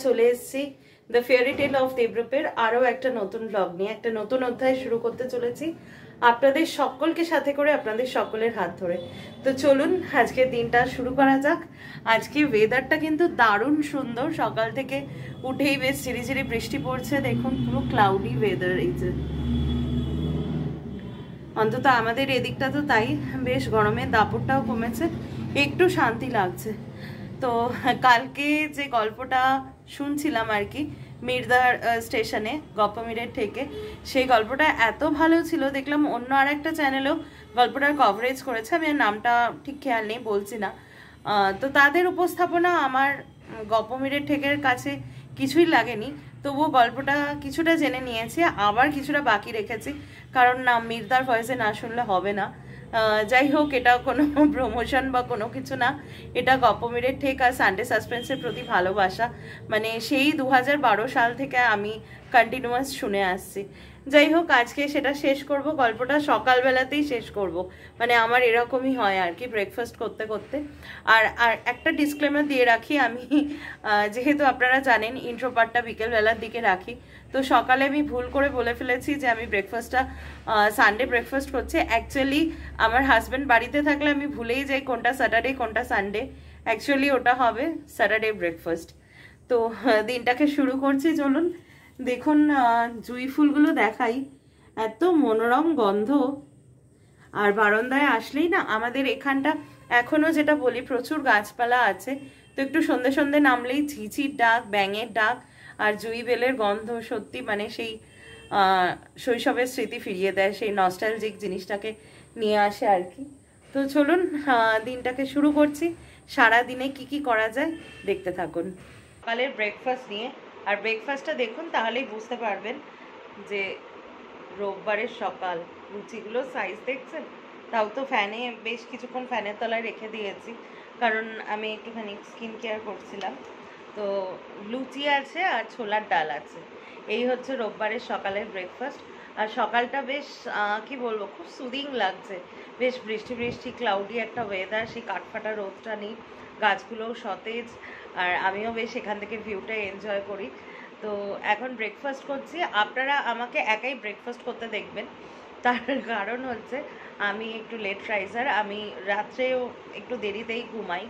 চলে এসেছি the fairy tale of দেবরূপের আরো একটা নতুন ব্লগ নিয়ে একটা নতুন অধ্যায় শুরু করতে চলেছি আপনাদের সকলকে সাথে করে, আপনাদের সকলের হাত ধরে। তো চলুন আজকের দিনটা শুরু করা যাক। আজকে ওয়েদারটা কিন্তু দারুণ সুন্দর, সকাল থেকে উঠেই বেশ ঝিরিঝিরি বৃষ্টি পড়ছে। দেখুন পুরো ক্লাউডি ওয়েদার, এই যে অন্তত আমাদের এদিকটা তো তাই। বেশ গরমের দাপটটাও কমেছে, একটু শান্তি লাগছে। তো কালকে যে গল্পটা শুনছিলাম আর কি মির্দার স্টেশনে গপ্পমিরের থেকে, সেই গল্পটা এত ভালো ছিল, দেখলাম অন্য আর একটা চ্যানেলেও গল্পটার কভারেজ করেছে। আমি আর নামটা ঠিক খেয়াল নেই, বলছি না। তো তাদের উপস্থাপনা আমার গপ্পমিরের ঠেকের কাছে কিছুই লাগেনি, তবুও গল্পটা কিছুটা জেনে নিয়েছি, আবার কিছুটা বাকি রেখেছি, কারণ না মির্দার ভয়েসে না শুনলে হবে না। যাই হোক, এটা কোনো প্রমোশন বা কোনো কিছু না, এটা গপ্পমিরের ঠেক আর সানডে সাসপেন্সের প্রতি ভালোবাসা। মানে সেই 2012 সাল থেকে আমি কন্টিনিউয়াস শুনে আসছি। যাই হোক, আজকে সেটা শেষ করব, গল্পটা সকালবেলাতেই শেষ করব। মানে আমার এরকমই হয় আর কি, ব্রেকফাস্ট করতে করতে। আর একটা ডিসক্লেমার দিয়ে রাখি, আমি যেহেতু আপনারা জানেন ইন্ট্রো পার্টটা বিকেলবেলার দিকে রাখি, তো সকালে আমি ভুল করে বলে ফেলেছি যে আমি ব্রেকফাস্টটা সানডে ব্রেকফাস্ট করছি। অ্যাকচুয়ালি আমার হাজব্যান্ড বাড়িতে থাকলে আমি ভুলেই যাই কোনটা স্যাটারডে কোনটা সানডে। অ্যাকচুয়ালি ওটা হবে স্যাটারডে ব্রেকফাস্ট। তো দিনটাকে শুরু করছি, চলুন। দেখুন জুঁই ফুলগুলো দেখাই, এত মনোরম গন্ধ। আর বারান্দায় আসলেই না, আমাদের এখানটা এখনো যেটা বলি প্রচুর গাছপালা আছে, তো একটু সন্ধে সন্ধে নামলেই ঝিঝির ডাক, ব্যাঙের ডাক আর জুঁই বেলের গন্ধ সত্যি মানে সেই শৈশবের স্মৃতি ফিরিয়ে দেয়, সেই নস্টালজিক জিনিসটাকে নিয়ে আসে আর কি। তো চলুন দিনটাকে শুরু করছি। সারা দিনে কি কি করা যায় দেখতে থাকুন। সকালের ব্রেকফাস্ট নিয়ে, আর ব্রেকফাস্টটা দেখুন তাহলেই বুঝতে পারবেন যে রোববারের সকাল। লুচিগুলো সাইজ দেখছেন, তাও তো ফ্যানে বেশ কিছুক্ষণ ফ্যানের তলায় রেখে দিয়েছি, কারণ আমি একটুখানি স্কিন কেয়ার করছিলাম। তো লুচি আছে আর ছোলার ডাল আছে, এই হচ্ছে রোববারের সকালের ব্রেকফাস্ট। আর সকালটা বেশ কি বলবো, খুব সুদিং লাগছে। বেশ বৃষ্টি বৃষ্টি ক্লাউডি একটা ওয়েদার, সেই কাঠফাটা রোদটা নেই, গাছগুলোও সতেজ, আর আমিও বেশ এখান থেকে ভিউটা এনজয় করি। তো এখন ব্রেকফাস্ট করছি। আপনারা আমাকে একাই ব্রেকফাস্ট করতে দেখবেন, তার কারণ হচ্ছে আমি একটু লেট রাইজার। আমি রাত্রেও একটু দেরিতেই ঘুমাই,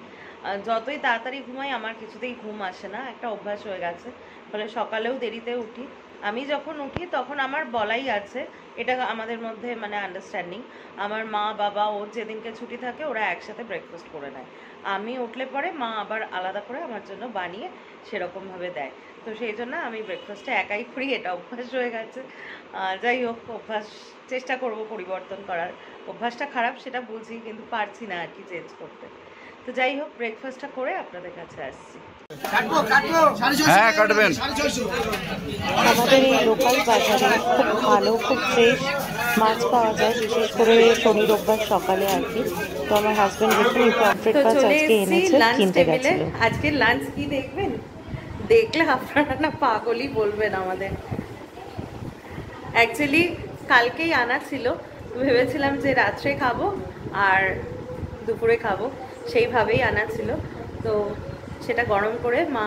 যতই তাড়াতাড়ি ঘুমাই আমার কিছুতেই ঘুম আসে না, একটা অভ্যাস হয়ে গেছে। ফলে সকালেও দেরিতে উঠি। আমি যখন উঠি তখন আমার বলাই আছে, এটা আমাদের মধ্যে মানে আন্ডারস্ট্যান্ডিং। আমার মা বাবা ওর যেদিনকে ছুটি থাকে ওরা একসাথে ব্রেকফাস্ট করে নেয়। আমি উঠলে পরে মা আবার আলাদা করে আমার জন্য বানিয়ে সেরকমভাবে দেয়। তো সেই জন্য আমি ব্রেকফাস্টটা একাই করি, এটা অভ্যাস হয়ে গেছে। যাই হোক, অভ্যাস চেষ্টা করব পরিবর্তন করার। অভ্যাসটা খারাপ সেটা বুঝি, কিন্তু পারছি না আর কি চেঞ্জ করতে। তো যাই হোক, ব্রেকফাস্টটা করে আপনাদের কাছে আসছি। আমাদের এই লোকাল বাজারে খুব ভালো, খুব ফ্রেশ মাছ পাওয়া যায়, বিশেষ করে শনি রোববার সকালে আর কি। তো আমার হাজবেন্ড দেখুন এই পমফ্রেট মাছ আজকে এনেছে, কিনতে গেছিল। আজকে লাঞ্চ কি দেখবেন, দেখলে আপনারা না পাগলই বলবেন আমাদের। অ্যাকচুয়ালি কালকেই আনা ছিল, ভেবেছিলাম যে রাত্রে খাবো আর দুপুরে খাবো, সেইভাবেই আনা ছিল। তো সেটা গরম করে মা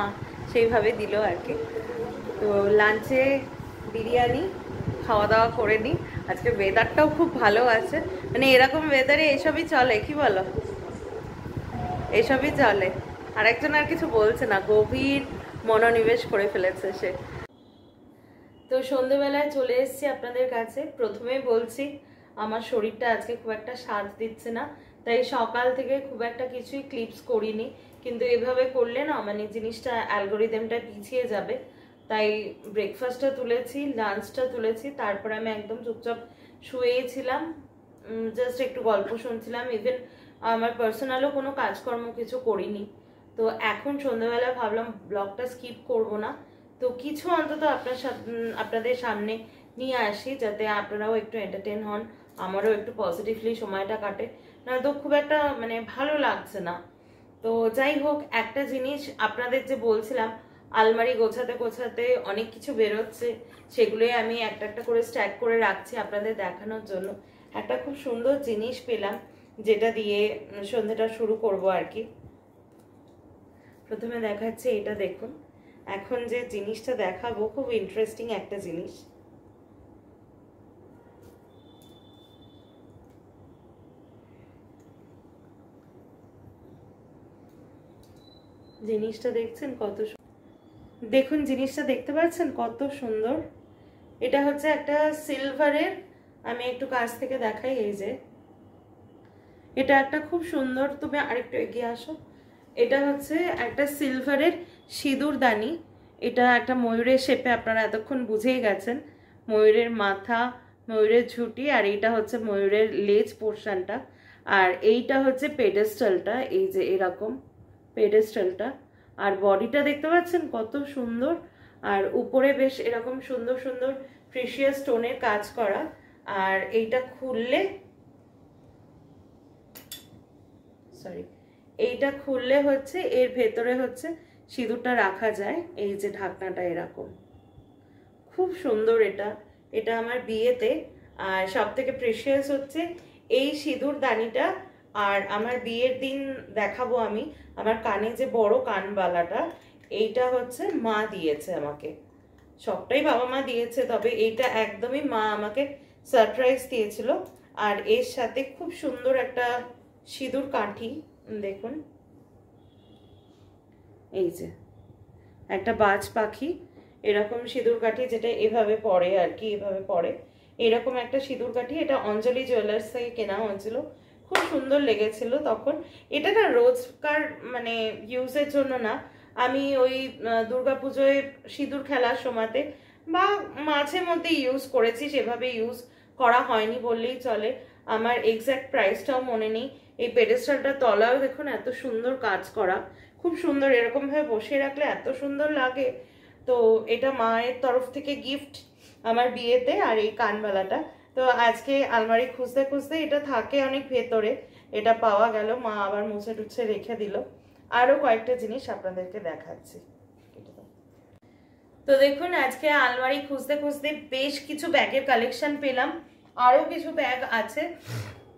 সেইভাবে দিল আর কি। তো লাঞ্চে বিরিয়ানি খাওয়া দাওয়া করে নিই। আজকে ওয়েদারটাও খুব ভালো আছে, মানে এরকম ওয়েদারে এসবই চলে, কি বলো, এসবই চলে। আর একজন আর কিছু বলছে না, গভীর মনোনিবেশ করে ফেলেছে সে। তো সন্ধ্যেবেলায় চলে এসেছি আপনাদের কাছে। প্রথমেই বলছি আমার শরীরটা আজকে খুব একটা সাথ দিচ্ছে না, তাই সকাল থেকে খুব একটা কিছুই ক্লিপস করিনি। কিন্তু এভাবে করলে না মানে জিনিসটা অ্যালগোরিদমটা পিছিয়ে যাবে, তাই ব্রেকফাস্টটা তুলেছি, লাঞ্চটা তুলেছি, তারপরে আমি একদম চুপচাপ শুয়েছিলাম, জাস্ট একটু গল্প শুনছিলাম। ইভেন আমার পার্সোনালও কোনো কাজকর্ম কিছু করিনি। তো এখন সন্ধ্যাবেলা ভাবলাম ব্লগটা স্কিপ করব না, তো কিছু অন্তত আপনাদের সামনে নিয়ে আসি, যাতে আপনারাও একটু এন্টারটেন হন, আমারও একটু পজিটিভলি সময়টা কাটে, না তো খুব একটা মানে ভালো লাগছে না। তো যাই হোক, একটা জিনিস আপনাদের যে বলছিলাম আলমারি গোছাতে গোছাতে অনেক কিছু বেরোচ্ছে, সেগুলোই আমি একটা একটা করে স্ট্যাক করে রাখছি আপনাদের দেখানোর জন্য। একটা খুব সুন্দর জিনিস পেলাম, যেটা দিয়ে সন্ধ্যাটা শুরু করব আর কি। প্রথমে দেখাচ্ছি এটা, দেখুন। এখন যে জিনিসটা দেখাবো খুব ইন্টারেস্টিং একটা জিনিস। জিনিসটা দেখছেন কত, দেখুন জিনিসটা দেখতে পাচ্ছেন কত সুন্দর। এটা হচ্ছে একটা সিলভারের, আমি একটু কাছ থেকে দেখাই, এই যে এটা একটা খুব সুন্দর, তুমি আরেকটু এগিয়ে আসো। এটা হচ্ছে একটা সিলভারের সিঁদুরদানি। এটা একটা ময়ূরের শেপে, আপনারা এতক্ষণ বুঝেই গেছেন, ময়ূরের মাথা, ময়ূরের ঝুঁটি, আর এইটা হচ্ছে ময়ূরের লেজ পোর্শনটা, আর এইটা হচ্ছে পেডেস্টালটা, এই যে এরকম পেডেস্টালটা। আর বডিটা দেখতে পাচ্ছেন কত সুন্দর, আর উপরে বেশ এরকম সুন্দর সুন্দর প্রিশিয়াস স্টোনের কাজ করা। আর এইটা খুললে, এইটা খুললে হচ্ছে এর ভেতরে হচ্ছে সিঁদুরটা রাখা যায়, এই যে ঢাকনাটা এরকম, খুব সুন্দর এটা। এটা আমার বিয়েতে, আর সব থেকে প্রেশিয়াস হচ্ছে এই সিঁদুর দানিটা। আর আমার বিয়ের দিন দেখাবো আমি, আমার কানে যে বড় কানবালাটা, এইটা হচ্ছে মা দিয়েছে আমাকে। সবটাই বাবা মা দিয়েছে, তবে এইটা একদমই মা আমাকে সারপ্রাইজ দিয়েছিল। আর এর সাথে খুব সুন্দর একটা সিঁদুর কাঠি, দেখুন এই যে একটা বাজ পাখি এরকম সিঁদুর কাঠি, যেটা এভাবে পড়ে আর কি, এভাবে পড়ে এরকম একটা সিঁদুর কাঠি। এটা অঞ্জলি জুয়েলার্স থেকে কেনা হয়েছিল, খুব সুন্দর লেগেছিল তখন। এটা না রোজকার মানে ইউজের জন্য না, আমি ওই দুর্গাপুজোয় সিঁদুর খেলার সময়তে বা মাঝে মধ্যে ইউজ করেছি, সেভাবে ইউজ করা হয়নি বললেই চলে। আমার এক্স্যাক্ট প্রাইসটাও মনে নেই। এই পেডেস্টালটা তলাও দেখুন এত সুন্দর কাজ করা, খুব সুন্দর, এরকম ভাবে বসিয়ে রাখলে এত সুন্দর লাগে। তো এটা মায়ের তরফ থেকে গিফট আমার বিয়েতে। আর এই কানবালাটা তো আজকে আলমারি খুঁজতে খুঁজতে এটা থাকে অনেক ভেতরে, এটা পাওয়া গেল, মা আবার মুছে টুছে রেখে দিল। আরো কয়েকটা জিনিস আপনাদেরকে দেখাচ্ছি। তো দেখুন আজকে আলমারি খুঁজতে খুঁজতে বেশ কিছু ব্যাগের কালেকশন পেলাম, আরো কিছু ব্যাগ আছে,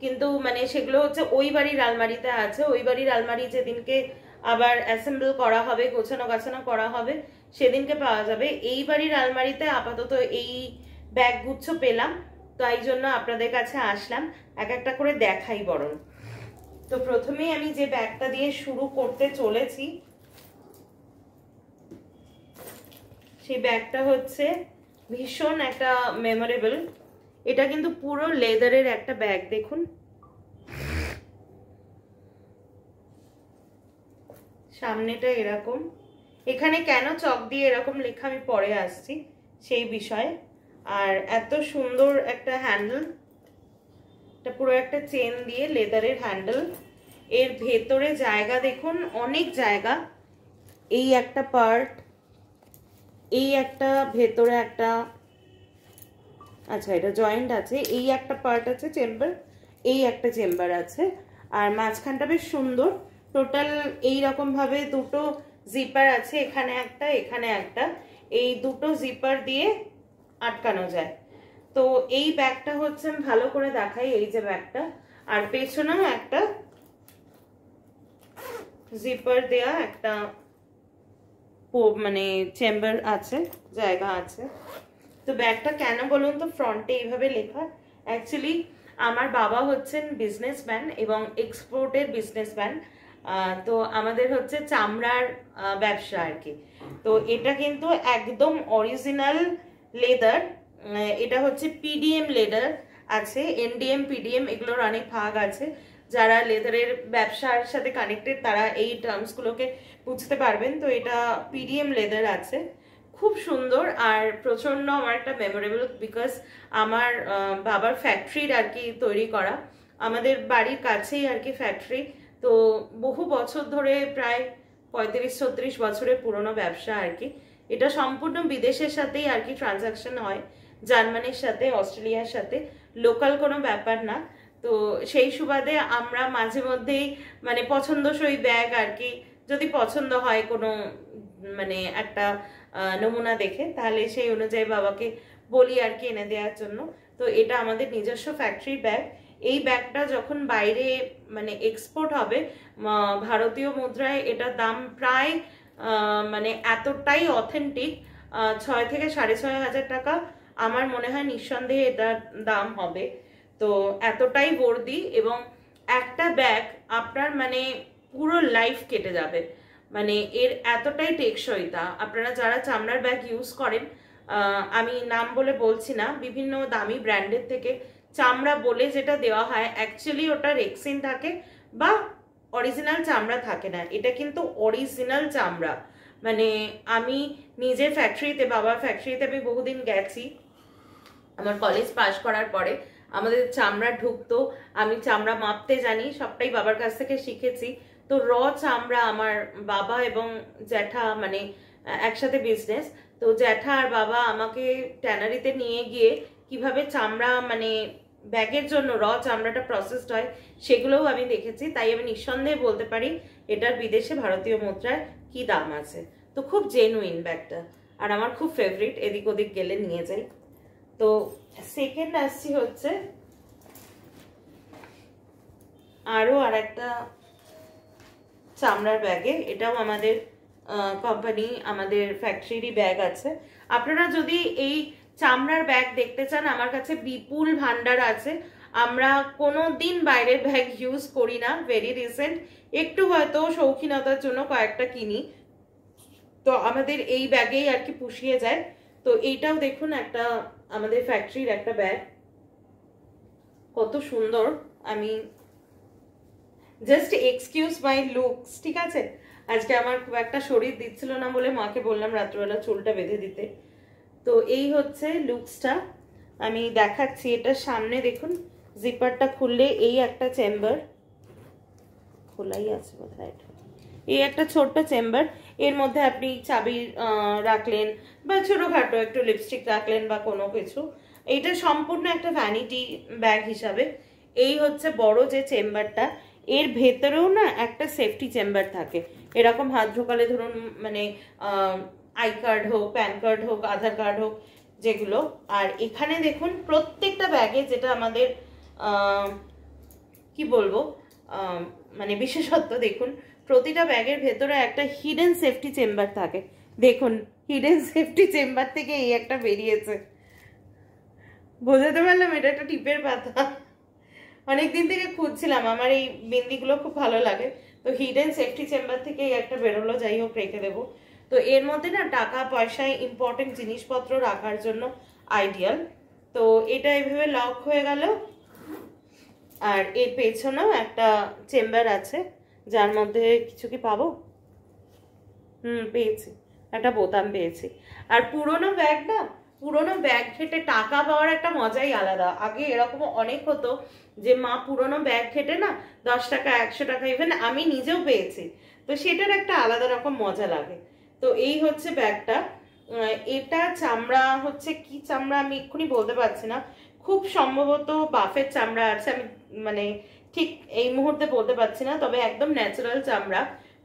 কিন্তু মানে সেগুলো হচ্ছে ওই বাড়ির আলমারিতে আছে। ওই বাড়ির আলমারি যেদিনকে আবার অ্যাসেম্বল করা হবে, গোছানো গাছানো করা হবে, সেদিনকে পাওয়া যাবে। এই বাড়ির আলমারিতে আপাতত এই ব্যাগ গুচ্ছ পেলাম, তাই জন্য আপনাদের কাছে আসলাম, এক একটা করে দেখাই বরং। তো প্রথমেই আমি যে ব্যাগটা দিয়ে শুরু করতে চলেছি, সেই ব্যাগটা হচ্ছে ভীষণ একটা মেমোরেবল। এটা কিন্তু পুরো লেদারের একটা ব্যাগ, দেখুন সামনেটা এরকম। এখানে কেন চক দিয়ে এরকম লেখা আমি পরে আসছি সেই বিষয়ে। আর এত সুন্দর একটা হ্যান্ডেল, এটা পুরো একটা চেন দিয়ে লেদারের হ্যান্ডেল। এর ভেতরে জায়গা দেখুন, অনেক জায়গা। এই একটা পার্ট, এই একটা ভেতরে একটা, আচ্ছা এটা জয়েন্ট আছে, এই একটা পার্ট আছে চেম্বার, এই একটা চেম্বার আছে। আর মাঝখানটা বেশ সুন্দর, টোটাল এইরকম ভাবে দুটো জিপার আছে, এখানে একটা এখানে একটা, এই দুটো জিপার দিয়ে আটকানো যায়। তো এই ব্যাগটা হচ্ছে আমি ভালো করে দেখাই, এই যে ব্যাগটা, আর পেছনেও একটা জিপার দেয়া একটা মানে চেম্বার আছে, জায়গা আছে। তো ব্যাগটা কেন বলুন তো, ফ্রন্টে এইভাবে লেখা, অ্যাকচুয়ালি আমার বাবা হচ্ছেন বিজনেসম্যান এবং এক্সপোর্টের বিজনেসম্যান। তো আমাদের হচ্ছে চামড়ার ব্যবসা আর কি। তো এটা কিন্তু একদম অরিজিনাল লেদার, এটা হচ্ছে পিডিএম লেদার আছে, এনডিএম পিডিএম এগুলোর অনেক ভাগ আছে। যারা লেদারের ব্যবসার সাথে কানেক্টেড তারা এই টার্মসগুলোকে বুঝতে পারবেন। তো এটা পিডিএম লেদার আছে, খুব সুন্দর আর প্রচন্ড আমার একটা মেমোরেবল, বিকজ আমার বাবার ফ্যাক্টরির আর কি তৈরি করা, আমাদের বাড়ির কাছেই আর কি ফ্যাক্টরি। তো বহু বছর ধরে, প্রায় 35-36 বছরের পুরনো ব্যবসা আর কি। এটা সম্পূর্ণ বিদেশের সাথেই আর কি ট্রানজাকশন হয়, জার্মানির সাথে, অস্ট্রেলিয়ার সাথে, লোকাল কোনো ব্যাপার না। তো সেই সুবাদে আমরা মাঝে মধ্যেই মানে পছন্দসই ব্যাগ আর কি, যদি পছন্দ হয় কোনো মানে একটা নমুনা দেখে, তাহলে সেই অনুযায়ী বাবাকে বলি আর কি এনে দেওয়ার জন্য। তো এটা আমাদের নিজস্ব ফ্যাক্টরির ব্যাগ। এই ব্যাগটা যখন বাইরে মানে এক্সপোর্ট হবে, ভারতীয় মুদ্রায় এটার দাম প্রায় মানে এতটাই অথেন্টিক, 6 থেকে 6,500 টাকা আমার মনে হয় নিঃসন্দেহে এটার দাম হবে। তো এতটাই বর্দি, এবং একটা ব্যাগ আপনার মানে পুরো লাইফ কেটে যাবে, মানে এর এতটাই টেকসইতা। আপনারা যারা চামড়ার ব্যাগ ইউজ করেন, আমি নাম বলে বলছি না, বিভিন্ন দামি ব্র্যান্ডের থেকে চামড়া বলে যেটা দেওয়া হয়, অ্যাকচুয়ালি ওটা রেক্সিন থাকে বা অরিজিনাল চামড়া থাকে না। এটা কিন্তু অরিজিনাল চামড়া। মানে আমি নিজের ফ্যাক্টরিতে, বাবার ফ্যাক্টরিতে আমি বহুদিন গেছি, আমার কলেজ পাশ করার পরে আমাদের চামড়া ঢুকতো, আমি চামড়া মাপতে জানি, সবটাই বাবার কাছ থেকে শিখেছি। তো র চামড়া আমার বাবা এবং জ্যাঠা মানে একসাথে বিজনেস, তো জ্যাঠা আর বাবা আমাকে ট্যানারিতে নিয়ে গিয়ে কিভাবে চামড়া মানে ব্যাগের জন্য র চামড়াটা প্রসেসড হয় সেগুলোও আমি দেখেছি। তাই আমি নিঃসন্দেহে বলতে পারি এটার বিদেশে ভারতীয় মুদ্রায় কি দাম আছে। তো খুব জেনুইন ব্যাগটা, আর আমার খুব ফেভারিট, এদিক ওদিক গেলে নিয়ে যাই। তো সেকেন্ড আসছি হচ্ছে আরো আর একটা চামড়ার ব্যাগে, এটাও আমাদের কোম্পানি, আমাদের ফ্যাক্টরিরই ব্যাগ আছে। আপনারা যদি এই চামড়ার ব্যাগ দেখতে চান, আমার কাছে বিপুল ভান্ডার আছে। আমরা কোনো দিন বাইরের ব্যাগ ইউজ করি না, ভেরি রিসেন্ট একটু হয়তো শৌখিনতার জন্য কয়েকটা কিনি, তো আমাদের এই ব্যাগেই আর কি পুষিয়ে যায়। তো এইটাও দেখুন একটা আমাদের ফ্যাক্টরির একটা ব্যাগ, কত সুন্দর। আমি জাস্ট এক্সকিউজ মাই লুকস, ঠিক আছে? আজকে আমার খুব একটা শরীর দিচ্ছিল না বলে মাকে বললাম রাত্রিবেলা চুলটা বেঁধে দিতে। তো এই হচ্ছে লুকসটা, আমি দেখাচ্ছি। এটার সামনে দেখুন, জিপারটা খুললে এই একটা চেম্বার, খোলাই আছে বোধহয়, এই একটা ছোট্ট চেম্বার, এর মধ্যে আপনি চাবি রাখলেন বা ছোটখাটো একটু লিপস্টিক রাখলেন বা কোনো কিছু। এইটা সম্পূর্ণ একটা ভ্যানিটি ব্যাগ হিসাবে। এই হচ্ছে বড় যে চেম্বারটা, এর ভেতরেও না একটা সেফটি চেম্বার থাকে, এরকম হাত ঢোকালে ধরুন মানে আই কার্ড হোক, প্যান কার্ড হোক, আধার কার্ড হোক, যেগুলো। আর এখানে দেখুন প্রত্যেকটা ব্যাগে, যেটা আমাদের কি বলবো মানে বিশেষত্ব, দেখুন প্রতিটা ব্যাগের ভেতরে একটা হিডেন সেফটি চেম্বার থাকে। দেখুন হিডেন সেফটি চেম্বার থেকে এই একটা বেরিয়েছে, বোঝাতে পারলাম এটা একটা টিপের পাতা। অনেকদিন থেকে খুঁজছিলাম, আমার এই বিন্দিগুলো খুব ভালো লাগে, তো হিডেন সেফটি চেম্বার থেকে এই একটা বেরোলো, যাই হোক রেখে দেবো। তো এর মধ্যে না টাকা পয়সায় ইম্পর্টেন্ট জিনিসপত্র রাখার জন্য আইডিয়াল। তো এটা এইভাবে লক হয়ে গেল, আর এর পেছনেও একটা চেম্বার আছে, যার মধ্যে কিছু কি পাবো, পেয়েছি, একটা বোতাম পেয়েছি। আর পুরোনো ব্যাগ না, পুরোনো ব্যাগ ঘেটে টাকা পাওয়ার একটা মজাই আলাদা। আগে এরকম অনেক হতো যে মা পুরোনো ব্যাগ ঘেটে না 10 টাকা 100 টাকা, ইভেন আমি নিজেও পেয়েছি, তো সেটার একটা আলাদা রকম মজা লাগে। তো এই হচ্ছে ব্যাগটা, এটা চামড়া হচ্ছে কি চামড়া আমি এক্ষুনি বলতে পারছি না, খুব সম্ভবত বাফের চামড়া আছে, আমি মানে ঠিক এই মুহূর্তে বলতে পারছি না, তবে একদম ন্যাচারাল চামড়া,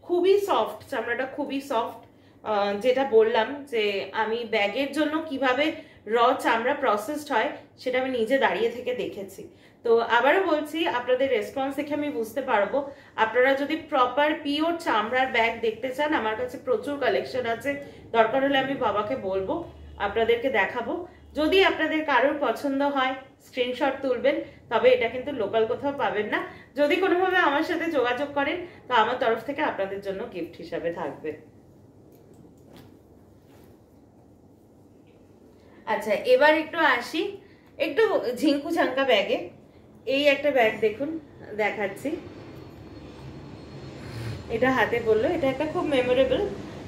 খুবই সফট চামড়াটা, খুবই সফট। যেটা বললাম যে আমি ব্যাগের জন্য কিভাবে র চামড়া প্রসেসড হয় সেটা আমি নিজে দাঁড়িয়ে থেকে দেখেছি। তো আবারও বলছি, আপনাদের রেসপন্স দেখে আমি বুঝতে পারবো। আপনারা যদি প্রপার পিওর চামড়ার ব্যাগ দেখতে চান, আমার কাছে প্রচুর কালেকশন আছে, দরকার হলে আমি বাবাকে বলবো, আপনাদেরকে দেখাবো। যদি আপনাদের কারোর পছন্দ হয় স্ক্রিনশট তুলবেন, তবে এটা কিন্তু লোকাল কোথাও পাবেন না। যদি কোনোভাবে আমার সাথে যোগাযোগ করেন, তো আমার তরফ থেকে আপনাদের জন্য গিফট হিসাবে থাকবে। আচ্ছা, এবার একটু আসি একটু ঝিঙ্কু ঝাঙ্কা ব্যাগে। এই একটা ব্যাগ দেখুন, দেখাচ্ছি। এটা হাতে বললো, এটা একটা খুব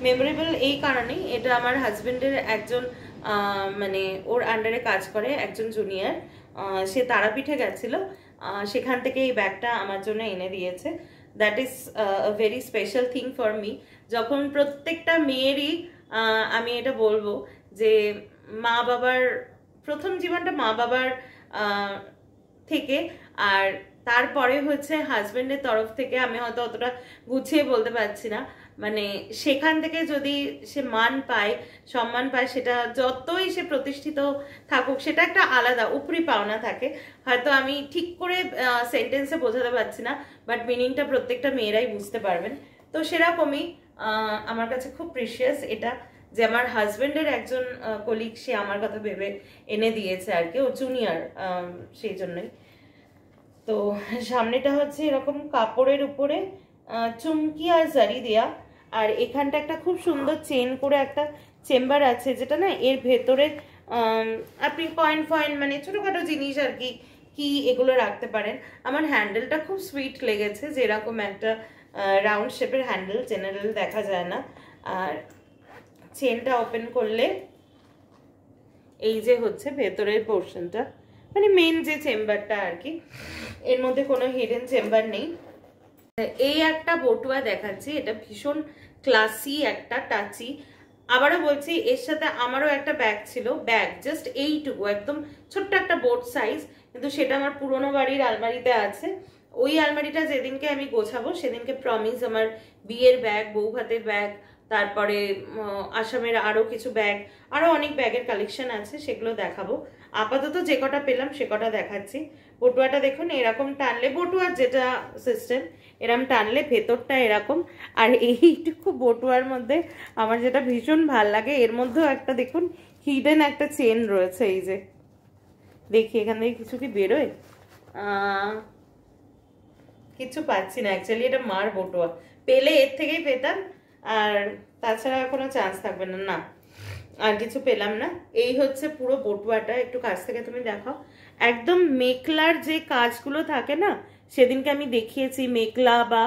মেমোরেবল এই কারণেই, এটা আমার হাজবেন্ডের একজন মানে ওর আন্ডারে কাজ করে একজন জুনিয়র, সে তারাপীঠে গেছিল, সেখান থেকে এই ব্যাগটা আমার জন্য এনে দিয়েছে। That is a very special thing for me. যখন প্রত্যেকটা মেয়েরই আমি এটা বলবো যে মা বাবার প্রথম জীবনটা মা বাবার থেকে, আর তারপরে হচ্ছে হাজবেন্ডের তরফ থেকে। আমি হয়তো অতটা গুছিয়ে বলতে পারছি না, মানে সেখান থেকে যদি সে মান পায়, সম্মান পায়, সেটা যতই সে প্রতিষ্ঠিত থাকুক, সেটা একটা আলাদা উপরি পাওনা থাকে। হয়তো আমি ঠিক করে সেন্টেন্সে বোঝাতে পারছি না, বাট মিনিংটা প্রত্যেকটা মেয়েরাই বুঝতে পারবেন। তো সেরকমই আমার কাছে খুব প্রিশিয়াস এটা, যে আমার হাজবেন্ডের একজন কলিগ সে আমার কথা ভেবে এনে দিয়েছে আর কি, ও জুনিয়র সেই জন্যই। তো সামনেটা হচ্ছে এরকম কাপড়ের উপরে চুমকি আর জারি দেয়া, আর এখানটা একটা খুব সুন্দর চেন করে একটা চেম্বার আছে, যেটা না এর ভেতরে আপনি কয়েন ফয়েন মানে ছোটখাটো জিনিস আর কি কি এগুলো রাখতে পারেন। আমার হ্যান্ডেলটা খুব সুইট লেগেছে, যে এরকম একটা রাউন্ড শেপের হ্যান্ডেল জেনারেল দেখা যায় না। আর চেনটা ওপেন করলে এই যে হচ্ছে ভেতরের পোর্শনটা, মানে মেন যে চেম্বারটা আর কি, এর মধ্যে কোনো হিডেন চেম্বার নেই। এই একটা বটুয়া দেখাচ্ছি, এটা ভীষণ ক্লাসি একটা টাচি। আবারও বলছি, এর সাথে আমারও একটা ব্যাগ ছিল, ব্যাগ জাস্ট এইটুকু একদম ছোট্ট একটা বোট সাইজ, কিন্তু সেটা আমার পুরোনো বাড়ির আলমারিতে আছে। ওই আলমারিটা যেদিনকে আমি গোছাবো সেদিনকে প্রমিস আমার বিয়ের ব্যাগ, বউ ভাতের ব্যাগ, তারপরে আসামের আরও কিছু ব্যাগ, আরও অনেক ব্যাগের কালেকশন আছে, সেগুলো দেখাবো। আপাতত যে কটা পেলাম সে কটা দেখাচ্ছি। বটুয়াটা দেখুন, এরকম টানলে, বটুয়ার যেটা সিস্টেম এরকম টানলে ভেতরটা এরকম, আর এইটুকু বটুয়ার মধ্যে আমার যেটা ভীষণ ভাল লাগে, এর মধ্যেও একটা দেখুন হিডেন একটা চেন রয়েছে। এই যে দেখি এখান থেকে কিছু কি বেরোয়, কিছু পাচ্ছি না অ্যাকচুয়ালি, এটা মার বটুয়া, পেলে এর থেকেই পেতাম, আর তাছাড়া কোনো চান্স থাকবে না, না আর কিছু পেলাম না। এই হচ্ছে পুরো বটুয়াটা, একটু কাছ থেকে তুমি দেখাও। একদম মেখলার যে কাজগুলো থাকে না, সেদিনকে আমি দেখিয়েছি মেখলা বা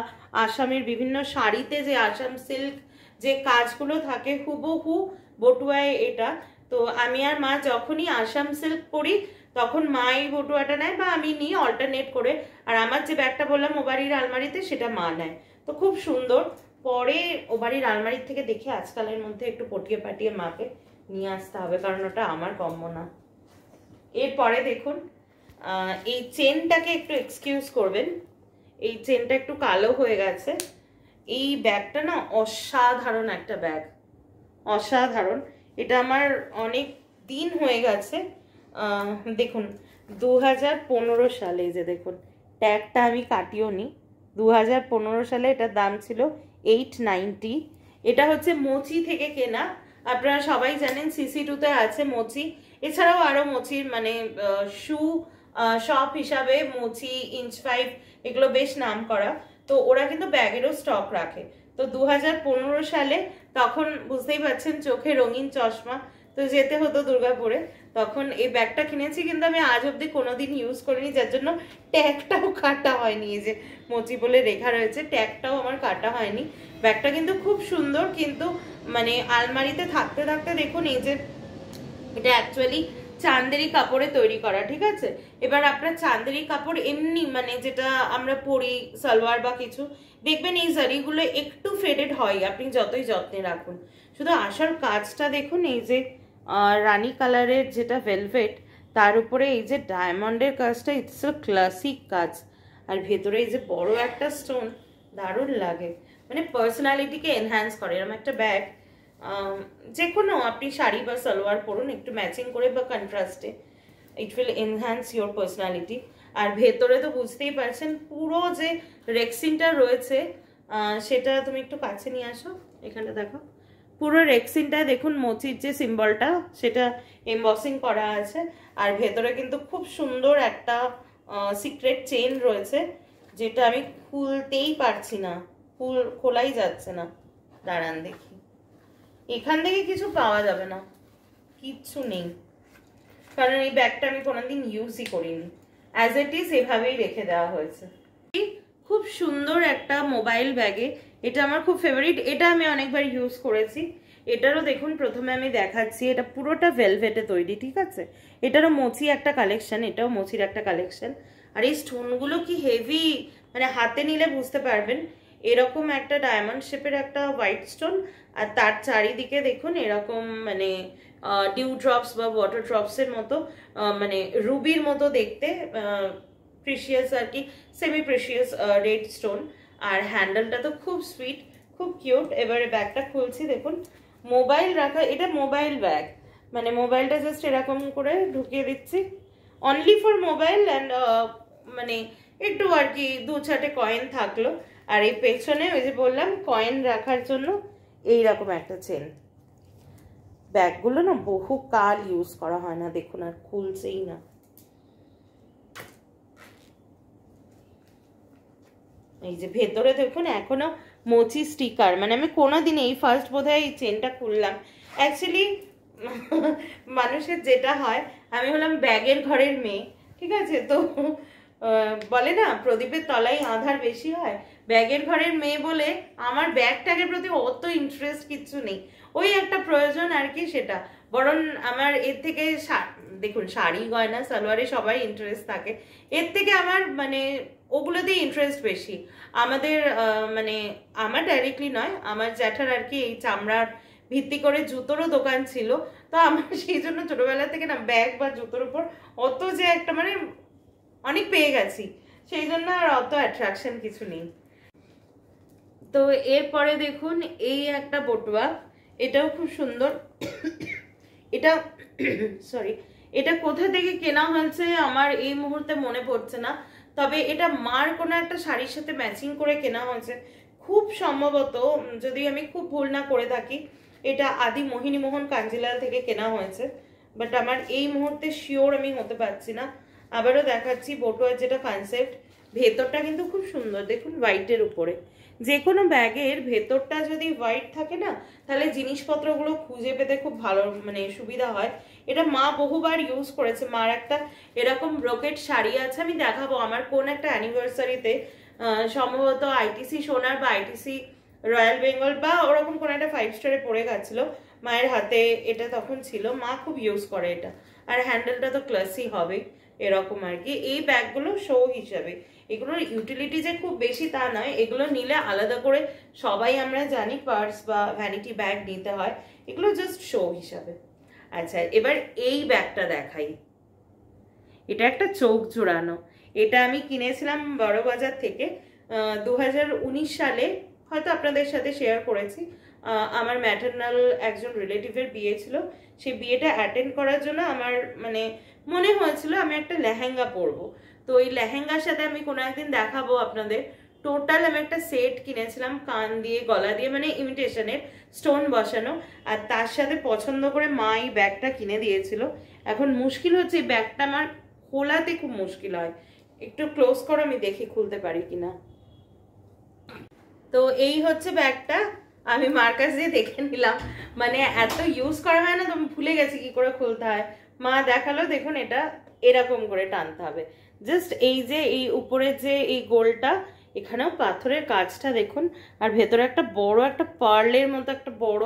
আসামের বিভিন্ন শাড়িতে যে আসাম সিল্ক যে কাজগুলো থাকে, হুবহু বটুয়ায় এটা। তো আমি আর মা যখনই আসাম সিল্ক পরি তখন মা এই বটুয়াটা নেয় বা আমি নিই অল্টারনেট করে, আর আমার যে ব্যাগটা বললাম ও বাড়ির আলমারিতে সেটা মা নেয়। তো খুব সুন্দর। পরে ও বাড়ির আলমারির থেকে দেখে আজকালের মধ্যে একটু পটিয়ে পাটিয়ে মাকে নিয়ে আসতে হবে, কারণ ওটা আমার কম্য না। এরপরে দেখুন, এই চেনটাকে একটু এক্সকিউজ করবেন, এই চেনটা একটু কালো হয়ে গেছে। এই ব্যাগটা না অসাধারণ একটা ব্যাগ, অসাধারণ। এটা আমার অনেক দিন হয়ে গেছে, দেখুন 2015 সালে, যে দেখুন ট্যাগটা আমি কাটিও নি, 2015 সালে এটার দাম ছিল 890। এটা হচ্ছে মোচি থেকে কেনা, আপনারা সবাই জানেন CC2-তে আছে মোচি, এছাড়াও আরও মোচির মানে শু শপ হিসাবে মোচি, ইঞ্চ 5 এগুলো বেশ নাম করা। তো ওরা কিন্তু ব্যাগেরও স্টক রাখে। তো 2015 সালে, তখন বুঝতেই পারছেন চোখে রঙিন চশমা, তো যেতে হতো দুর্গাপুরে, তখন এই ব্যাগটা কিনেছি, কিন্তু আমি আজ অব্দি কোনোদিন ইউজ করিনি, যার জন্য ট্যাগটাও কাটা হয়নি। এই যে মোচি বলে লেখা রয়েছে, ট্যাগটাও আমার কাটা হয়নি। ব্যাগটা কিন্তু খুব সুন্দর, কিন্তু মানে আলমারিতে থাকতে থাকতে দেখুন এই যে এটা অ্যাকচুয়ালি চান্দেরি কাপড়ে তৈরি করা, ঠিক আছে। এবার আপনার চান্দেরি কাপড় এমনি মানে যেটা আমরা পরি সালোয়ার বা কিছু, দেখবেন এই জারিগুলো একটু ফেডেড হয় আপনি যতই যত্নে রাখুন। শুধু আসল কাজটা দেখুন, এই যে রানী কালারের যেটা ভেলভেট, তার উপরে এই যে ডায়মন্ডের কাজটা, ইটস আ ক্লাসিক কাজ, আর ভেতরে এই যে বড় একটা স্টোন, দারুণ লাগে, মানে পার্সোনালিটিকে এনহ্যান্স করে। এরকম একটা ব্যাগ যে কোনো আপনি শাড়ি বা সালোয়ার পরুন একটু ম্যাচিং করে বা কন্ট্রাস্টে, it will enhance your personality. আর ভেতরে তো বুঝতেই পারছেন পুরো যে রেক্সিনটা রয়েছে, সেটা তুমি একটু কাছে নিয়ে আসো, এখানে দেখো পুরো রেক্সিনটায় দেখুন মোচির যে সিম্বলটা সেটা এমবসিং করা আছে, আর ভেতরে কিন্তু খুব সুন্দর একটা সিক্রেট চেইন রয়েছে, যেটা আমি খুলতেই পারছি না, খোলাই যাচ্ছে না। দাঁড়ান দেখি, এখান থেকে কিছু পাওয়া যাবে না, কিচ্ছু নেই, কারণ এই ব্যাগটা আমি কোনোদিন ইউজই করিনি, অ্যাজ ইট ইজ এভাবেই রেখে দেওয়া হয়েছে। খুব সুন্দর একটা মোবাইল ব্যাগে, এটা আমার খুব ফেভারিট, এটা আমি অনেকবার ইউজ করেছি। এটারও দেখুন প্রথমে আমি দেখাচ্ছি, এটা পুরোটা ভেলভেটে তৈরি, ঠিক আছে। এটারও মোচি একটা কালেকশন, এটাও মোচির একটা কালেকশন, আর এই স্টোনগুলো কি হেভি, মানে হাতে নিলে বুঝতে পারবেন। এরকম একটা ডায়মন্ড শেপের একটা হোয়াইট স্টোন, আর তার চারিদিকে দেখুন এরকম মানে ডিউ ড্রপস বা ওয়াটার ড্রপসের মতো, মানে রুবির মতো দেখতে, প্রিশিয়াস আর কি, সেমি প্রিশিয়াস রেড স্টোন। আর হ্যান্ডেলটা তো খুব সুইট, খুব কিউট। এবারে ব্যাগটা খুলছি, দেখুন মোবাইল রাখা, এটা মোবাইল ব্যাগ, মানে মোবাইলটা জাস্ট এরকম করে ঢুকিয়ে দিচ্ছি, অনলি ফর মোবাইল অ্যান্ড মানে একটু আর কি 2-4টে কয়েন থাকলো। আর এই পেছনে ওই যে বললাম কয়েন রাখার জন্য এইরকম একটা চেন। ব্যাগগুলো না বহু কাল ইউজ করা হয় না, দেখুন আর খুলছেই না। এই যে ভেতরে দেখুন এখনো মোচি স্টিকার, মানে আমি কোনোদিন এই ফার্স্ট বোধহয় এই চেনটা খুললাম। অ্যাকচুয়ালি মানুষের যেটা হয়, আমি হলাম ব্যাগের ঘরের মেয়ে, ঠিক আছে, তো বলে না প্রদীপের তলায় আধার বেশি হয়, ব্যাগের ঘরের মেয়ে বলে আমার ব্যাগটাকের প্রতি অত ইন্টারেস্ট কিচ্ছু নেই, ওই একটা প্রয়োজন আর কি সেটা। বরং আমার এর থেকে দেখুন শাড়ি গয়না সালোয়ারে সবাই ইন্টারেস্ট থাকে, এর থেকে আমার মানে ওগুলোতেই ইন্টারেস্ট বেশি। আমাদের মানে আমার ডাইরেক্টলি নয়, আমার জ্যাঠার আর কি এই চামড়ার ভিত্তি করে জুতোরও দোকান ছিল, তো আমার সেই জন্য ছোটবেলা থেকে না ব্যাগ বা জুতোর উপর অত যে একটা মানে অনেক পেয়ে গেছি, সেই জন্য আর অত অ্যাট্রাকশন কিছু নেই। তো এরপরে দেখুন এই একটা বটুয়া, এটাও খুব সুন্দর। এটা সরি, এটা কোথা থেকে কেনা হয়েছে আমার এই মুহূর্তে মনে পড়ছে না, তবে এটা মার কোনো একটা শাড়ির সাথে ম্যাচিং করে কেনা হয়েছে খুব সম্ভবত, যদি আমি খুব ভুল না করে থাকি। এটা আদি মোহিনী মোহন কাঞ্জিলাল থেকে কেনা হয়েছে, বাট আমার এই মুহূর্তে শিওর আমি হতে পারছি না। আবারও দেখাচ্ছি বটুয়ার যেটা কনসেপ্ট, ভেতরটা কিন্তু খুব সুন্দর, দেখুন হোয়াইটের উপরে। যে কোনো ব্যাগের ভেতরটা যদি হোয়াইট থাকে না, তাহলে জিনিসপত্রগুলো খুঁজে পেতে খুব ভালো মানে সুবিধা হয়। এটা মা বহুবার ইউজ করেছে। মার একটা এরকম ব্রোকেট শাড়ি আছে, আমি দেখাবো আমার কোন একটা অ্যানিভার্সারিতে, সম্ভবত আইটিসি সোনার বা আইটিসি রয়্যাল বেঙ্গল বা ওরকম কোনো একটা 5 স্টারে পড়ে গেছিলো, মায়ের হাতে এটা তখন ছিল, মা খুব ইউজ করে এটা। আর হ্যান্ডেলটা তো ক্লাসি হবে এরকম আর কি। এই ব্যাগগুলো শো হিসাবে, এগুলোর ইউটিলিটি যে খুব বেশি তা নয়, এগুলো নিলে আলাদা করে সবাই আমরা জানি পার্স বা ভ্যানিটি ব্যাগ নিতে হয়, এগুলো জাস্ট শো হিসাবে। আচ্ছা এবার এই ব্যাগটা দেখাই, এটা একটা চোখ জোড়ানো, এটা আমি কিনেছিলাম বড়বাজার থেকে 2019 সালে, হয়তো আপনাদের সাথে শেয়ার করেছি। আমার ম্যাটারনাল একজন রিলেটিভের বিয়ে ছিল, সেই বিয়েটা অ্যাটেন্ড করার জন্য আমার মানে মনে হয়েছিল আমি একটা লেহেঙ্গা পরবো, তো ওই লেহেঙ্গার সাথে আমি কোনো একদিন দেখাবো আপনাদের। টোটাল আমি একটা সেট কিনেছিলাম, কান দিয়ে গলা দিয়ে মানে ইমিটেশনের স্টোন বসানো, আর তার সাথে পছন্দ করে মা এই ব্যাগটা কিনে দিয়েছিল। এখন মুশকিল হচ্ছে এই ব্যাগটা আমার খোলাতে খুব মুশকিল হয়, একটু ক্লোজ করে আমি দেখি খুলতে পারি কিনা। তো এই হচ্ছে ব্যাগটা, আমি মার কাছ দিয়ে দেখে নিলাম, মানে এত ইউজ করা হয় না তো আমি ভুলে গেছি কি করে খুলতে হয়। মা দেখালো, দেখুন এটা এরকম করে টানতে হবে, জাস্ট এই যে এই উপরে যে এই গোলটা, এখানেও পাথরের কাজটা দেখুন, আর ভেতরে একটা বড় একটা পার্লের মতো একটা বড়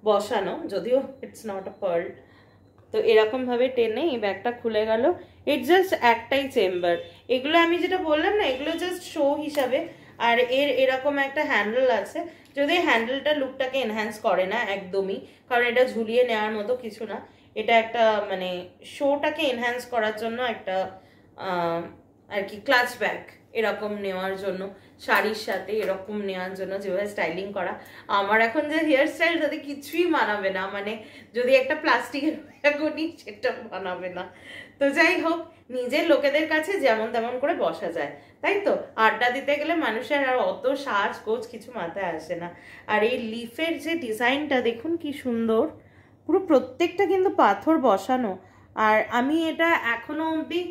বসানো, যদিও ইটস নট আ পার্ল। তো এরকম ভাবে টেনে এই ব্যাগটা খুলে গেল। ইট জাস্ট একটাই চেম্বার, এগুলো আমি যেটা বললাম না, এগুলো জাস্ট শো হিসাবে। আর এর এরকম একটা হ্যান্ডেল আছে, যদি হ্যান্ডেলটা লুকটাকে এনহ্যান্স করে না একদমই, কারণ এটা ঝুলিয়ে নেওয়ার মতো কিছু না, এটা একটা মানে শোটাকে এনহ্যান্স করার জন্য একটা আর কি ক্লাচ ব্যাগ এরকম নেওয়ার জন্য, শাড়ির সাথে এরকম নেওয়ার জন্য যেভাবে স্টাইলিং করা। আমার এখন যে হেয়ার স্টাইল তাতে কিছুই মানাবে না, মানে যদি একটা প্লাস্টিকের ব্যাগও নিই সেটা মানাবে না। তো যাই হোক, নিজের লোকেদের কাছে যেমন তেমন করে বসা যায়, তাই তো আড্ডা দিতে গেলে মানুষের আর অত সাজ গোজ কিছু মাথায় আসে না। আর এই লিফের যে ডিজাইনটা দেখুন কি সুন্দর, পুরো প্রত্যেকটা কিন্তু পাথর বসানো। আর আমি এটা এখনো অবধি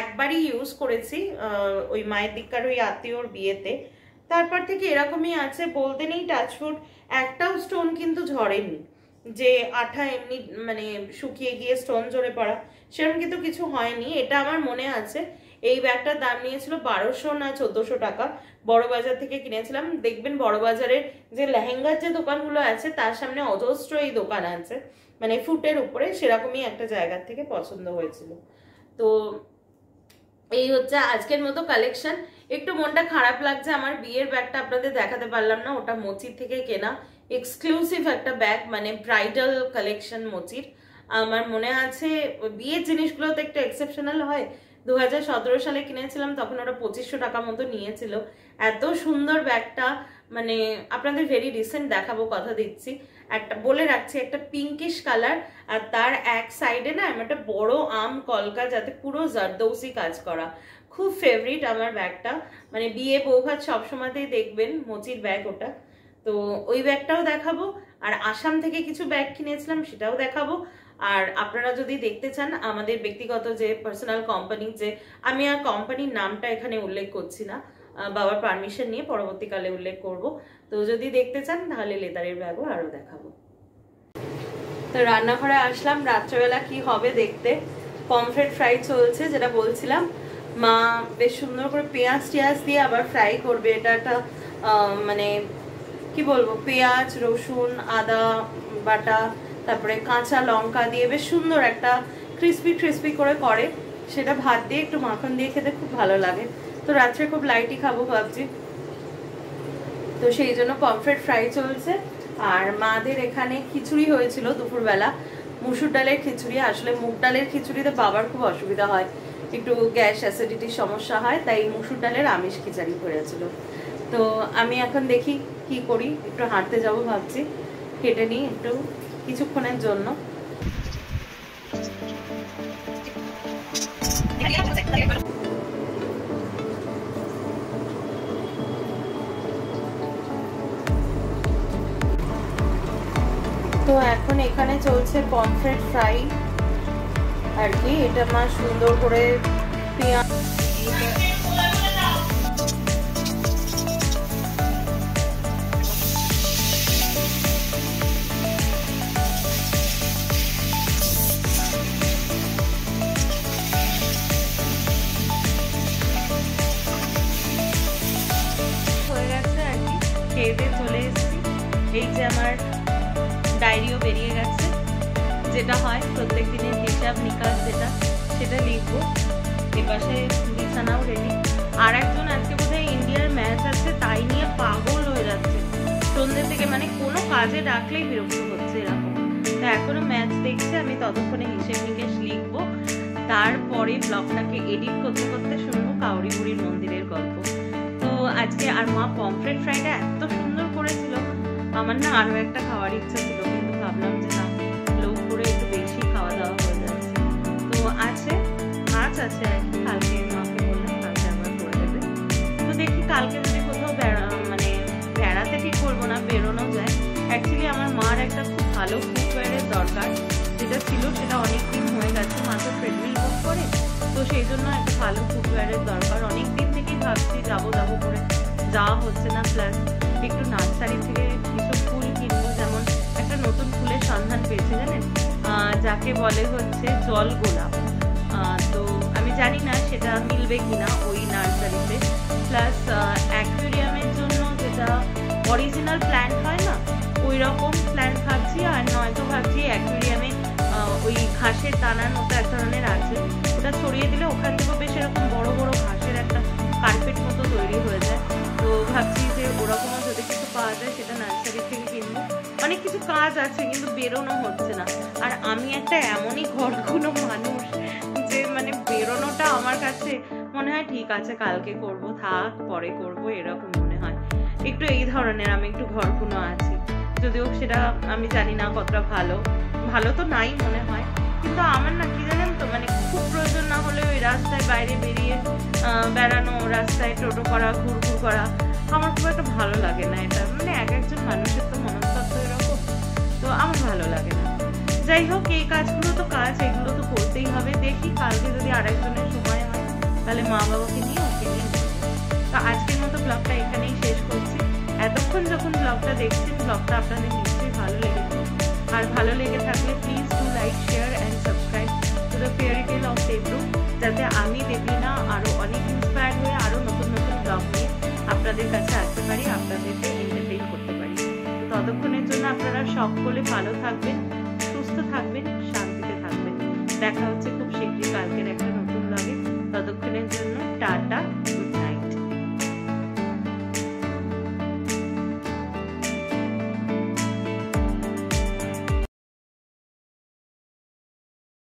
একবারই ইউজ করেছি, ওই মায়ের দিককার ওই আত্মীয়র বিয়েতে, তারপর থেকে এরকমই আছে, বলতে নেই টাচফুট একটাও স্টোন কিন্তু ঝরেনি, যে আঠা এমনি মানে শুকিয়ে গিয়ে স্টোন ঝরে পড়া সেরকম কিন্তু কিছু হয়নি। এটা আমার মনে আছে এই ব্যাগটার দাম নিয়েছিল 1200 না 1400 টাকা, বড়বাজার থেকে কিনেছিলাম। দেখবেন বড়বাজারের যে লেহেঙ্গার যে দোকানগুলো আছে তার সামনে অজস্র এই দোকান আছে, মানে ফুটের উপরে, সেরকমই একটা জায়গা থেকে পছন্দ হয়েছিল। তো এই হচ্ছে আজকের মতো কালেকশন। একটু মনটা খারাপ লাগছে, আমার বিয়ের ব্যাগটা আপনাদের দেখাতে পারলাম না, ওটা মোচির থেকে কেনা এক্সক্লুসিভ একটা ব্যাগ, মানে ব্রাইডাল কালেকশন মোচির। আমার মনে আছে বিয়ের জিনিসগুলো তো একটু এক্সেপশনাল হয়। 2017 সালে কিনেছিলাম, তখন ওটা 2500 টাকা মতো নিয়েছিল। এত সুন্দর ব্যাগটা, মানে আপনাদের ভেরি রিসেন্ট দেখাবো, কথা দিচ্ছি। একটা বলে রাখছি, একটা পিঙ্কিশ কালার, আর তার এক সাইডে না একটা বড় আম কলকা, যাতে পুরো জারদৌসি কাজ করা। খুব ফেভারিট আমার ব্যাগটা, মানে বিয়ে বৌভাত সবসময়তেই দেখবেন মোচির ব্যাগ ওটা। তো ওই ব্যাগটাও দেখাবো, আর আসাম থেকে কিছু ব্যাগ কিনেছিলাম সেটাও দেখাবো। আর আপনারা যদি দেখতে চান আমাদের ব্যক্তিগত যে পার্সোনাল কোম্পানি, যে আমি আর কোম্পানির নামটা এখানে উল্লেখ করছি না, বাবার পারমিশন নিয়ে পরবর্তীকালে উল্লেখ করব। তো যদি দেখতে চান তাহলে লেদারের ব্যাগও আরো দেখাবো। তো রান্নাঘরে আসলাম, রাত্রেবেলা কি হবে দেখতে। পমফ্রেট ফ্রাই চলছে, যেটা বলছিলাম। মা বেশ সুন্দর করে পেঁয়াজ টিয়াজ দিয়ে আবার ফ্রাই করবে। এটা একটা মানে কি বলবো, পেঁয়াজ রসুন আদা বাটা, তারপরে কাঁচা লঙ্কা দিয়ে বেশ সুন্দর একটা ক্রিস্পি করে সেটা ভাত দিয়ে একটু মাখন দিয়ে খেতে খুব ভালো লাগে। তো রাত্রে খুব লাইটই খাবো ভাবছি, তো সেই জন্য পমফ্রেট ফ্রাই চলছে। আর মাদের এখানে খিচুড়ি হয়েছিল দুপুরবেলা, মুসুর ডালের খিচুড়ি। আসলে মুগ ডালের খিচুড়িতে বাবার খুব অসুবিধা হয়, একটু গ্যাস অ্যাসিডিটির সমস্যা হয়, তাই মুসুর ডালের আমিষ খিচুড়ি করেছিল। তো আমি এখন দেখি কি করি, একটু হাঁটতে যাব ভাবছি, হেঁটে নিই একটু কিছুক্ষণের জন্য। তো এখন এখানে চলছে পমফ্রেট ফ্রাই আর কি। এটা মা সুন্দর করে পেঁয়াজ হয়ে গেছে আর কি, খেয়ে দিয়ে চলে এসেছি। এই যে আমার ডায়েরিও বেরিয়ে গেছে, যেটা হয় প্রত্যেক দিনের হিসাব নিকাশ যেটা, সেটা লিখবো। এপাশে বিছানাও রেডি। আর একজন আজকে বোধহয় ইন্ডিয়ার ম্যাচ আছে, তাই নিয়ে পাগল হয়ে যাচ্ছে সন্ধ্যে থেকে, মানে কোনো কাজে ডাকলেই বিরক্ত হচ্ছে এরকম। তো এখনো ম্যাচ দেখছে, আমি ততক্ষণে হিসেব নিকেশ লিখবো। তারপরে ব্লগটাকে এডিট করতে করতে শুনবো কাউরি বুড়ির মন্দিরের গল্প। তো আজকে আর মা পমফ্রেট ফ্রাইটা এত সুন্দর করেছিল, আমার না আরো একটা খাওয়ার ইচ্ছা ছিল, কিন্তু ভাবলাম যে না, লোভ করে একটু বেশি খাওয়া দাওয়া হয়ে যাচ্ছে। তো আছে মাছ আছে আর কি, কালকে মাকে বললাম কালকে আবার করে দেবে। তো দেখি কালকে যদি কোথাও মানে বেড়াতে ঠিক করবো না, বেরোনো যায়। অ্যাকচুয়ালি আমার মার একটা খুব ভালো ফুটওয়্যারের দরকার, যেটা ছিল সেটা অনেকদিন হয়ে গেছে, মা তো ট্রেডমিল বুক করে, তো সেই জন্য একটা ভালো ফুটওয়্যারের দরকার। অনেকদিন থেকেই ভাবছি যাবো করে যাওয়া হচ্ছে না। প্লাস একটু নার্সারি থেকে কিছু ফুল কিনবো, যেমন একটা নতুন ফুলের সন্ধান পেয়েছি জানেন, যাকে বলে হচ্ছে জল গোলাপ। তো আমি জানি না সেটা মিলবে কিনা ওই নার্সারিতে। প্লাস অ্যাকুয়ারিয়ামের জন্য যেটা অরিজিনাল প্ল্যান্ট হয় না, ওই রকম প্ল্যান্ট ভাবছি। আর নয়তো ভাবছি অ্যাকুয়ারিয়ামে ওই ঘাসের দানার মতো এক ধরনের আছে, ওটা ছড়িয়ে দিলে ওখান থেকে বেশ এরকম বড় বড় ঘাসের একটা কার্পেট মতো তৈরি হয়ে যায়। তো ভাবছি যে ওরকমও যদি কিছু পাওয়া যায় সেটা নার্সারি থেকে কিনবো। অনেক কিছু কাজ আছে কিন্তু বেরোনো হচ্ছে না। আর আমি একটা এমনই ঘরকুনো মানুষ যে মানে বেরোনোটা আমার কাছে মনে হয় ঠিক আছে কালকে করব, থাক পরে করব, এরকম মনে হয়। একটু এই ধরনের আমি একটু ঘরকুনো আছি, যদিও সেটা আমি জানি না কতটা ভালো তো নাই মনে হয়। কিন্তু আমার না কি জানেন তো, মানে খুব প্রয়োজন না হলে ওই রাস্তায় বাইরে বেরিয়ে বেড়ানো, রাস্তায় টোটো করা, ঘুরঘুর করা আমার খুব একটা ভালো লাগে না। এটা মানে এক একজন মানুষের তো মনস্তত্ত্ব এরকম, তো আমার ভালো লাগে না। যাই হোক, এই কাজগুলো তো কাজ, এগুলো তো করতেই হবে। দেখি কালকে যদি আরেকজনের সময় হয় তাহলে মা বাবাকে নিয়ে ওকে নিয়ে যাবো। তো আজকের মতো ব্লগটা এখানেই শেষ করছি। এতক্ষণ যখন ব্লগটা দেখছেন, ব্লগটা আপনাদের নিশ্চয়ই ভালো লেগেছে। আর ভালো লেগে থাকলে please do like, share and subscribe to the fairy tale of Debrup, যাতে আমি দেবলীনা আরো অনেক ইন্সপায়ার হয়ে আরো নতুন নতুন ব্লগ নিয়ে আপনাদের কাছে আসতে পারি, আপনাদেরকে এন্টারটেইন করতে পারি। ততক্ষণের জন্য আপনারা সকলে ভালো থাকবেন, সুস্থ থাকবেন, শান্তিতে থাকবেন। দেখা হচ্ছে খুব শীঘ্রই কালকের একটা নতুন ব্লগে। ততক্ষণের জন্য টাটা, গুড নাইট।